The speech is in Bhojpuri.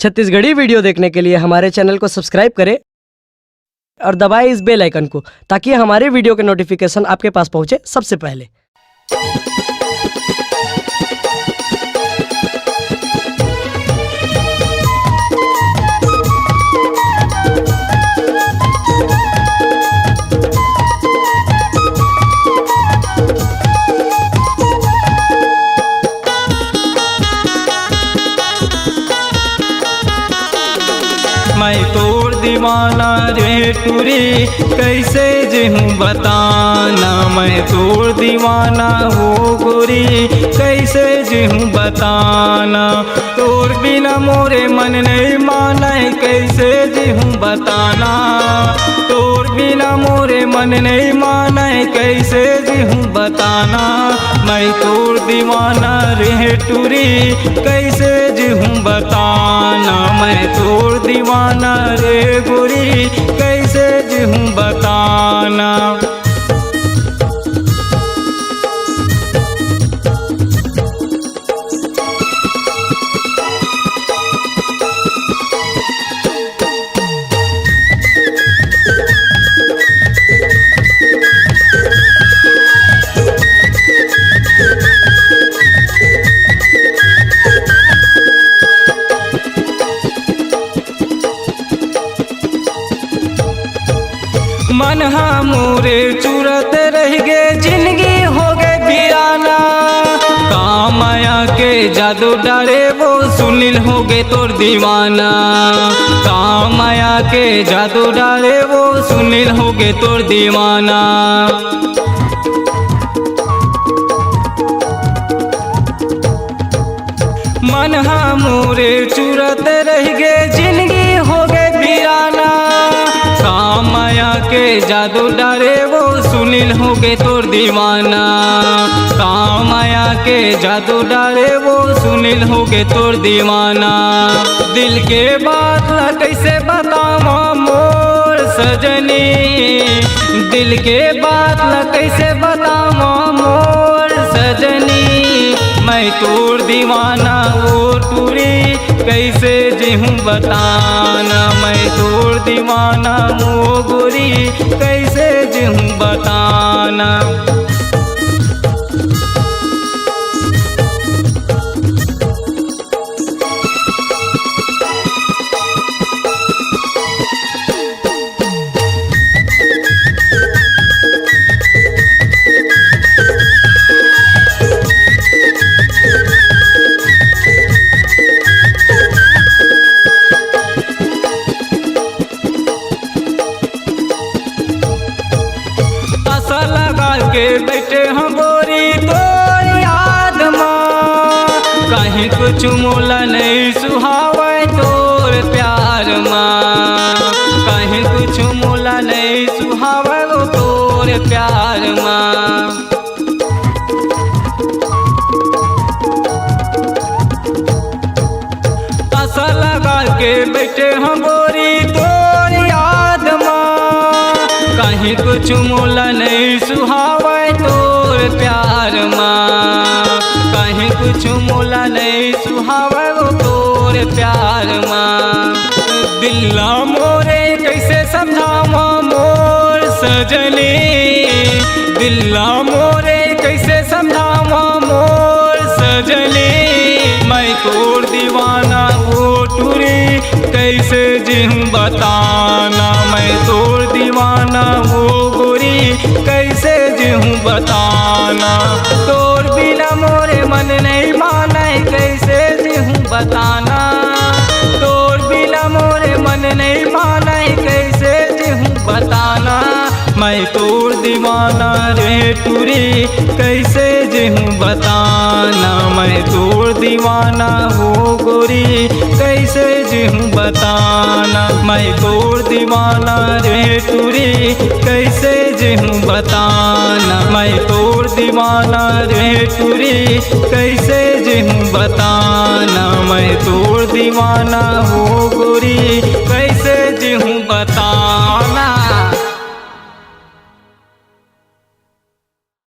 छत्तीसगढ़ी वीडियो देखने के लिए हमारे चैनल को सब्सक्राइब करें और दबाएं इस बेल आइकन को ताकि हमारे वीडियो के नोटिफिकेशन आपके पास पहुंचे सबसे पहले। मैं तोर दीवाना रे टूरी कैसे जेहूँ बताना। मैं तोर दीवाना हो गोरी कैसे जेहूँ बताना। तोर बिना मोरे मन नहीं माने कैसे जेहूँ बताना। तोर बिना मोरे मन नहीं माने कैसे जेहूँ बताना। मैं तोर दीवाना रे टूरी कैसे जेहूँ बताना। मैं तोर दीवाना रे गोरी कैसे जेहूँ बताना। मन हा मोरे चूरत रह गे जिंदगी हो गए वीराना। कामाया के जादू डाले वो सुनील हो गए तोर दीवाना। कामाया के जादू डाले वो सुनील हो गए तोर दीवाना। मन हा मोरे चूरत रह गे जिंदगी हो गए वीराना। कामाया के जादू डाले वो सुनील हो गए तोर दीवाना। कामाया के जादू डाले वो सुनील हो गए तोर दीवाना। दिल के बात ला कैसे बतावा मोर सजनी। दिल के बात ला कैसे बतावा मोर सजनी। मैं तोर दीवाना वो टूरी कैसे जेहूँ बताना। मैं तोर दीवाना वो गोरी कैसे जेहूँ बताना। के बैठे हम गोरी तोर याद माँ। कहीं कुछ मोला नहीं सुहावे तोर प्यार माँ। कहीं कुछ मोला नहीं सुहावे वो तोर प्यार माँ। आशा लगा के बैठे हम गोरी तोर याद माँ। कहीं कुछ मोला नहीं सुहावे तोर प्यार माँ। कहीं कुछ मोला नहीं सुहावे वो तोर प्यार माँ। दिल्ला मोरे कैसे समझावा मोर सजनी। दिल्ला मोरे कैसे समझावा मोर सजनी। मैं तोर दीवाना वो टूरी कैसे जेहूँ बताना। मैं तोर दीवाना वो गोरी कैसे जेहूँ बताना। तोर बिना मोरे मन नहीं माने कैसे जेहूँ बताना। तोर बिना मोरे मन नहीं माने कैसे जेहूँ बताना। मैं तोर दीवाना रे टूरी कैसे जेहूँ बताना। मैं तोर दीवाना हो गोरी कैसे जेहूँ बताना। मैं तोर दीवाना रे टूरी कैसे जेहूँ बताना। मैं तोर दीवाना रे टूरी कैसे जेहूँ बताना। मैं तोर दीवाना हो गोरी कैसे जेहूँ बताना।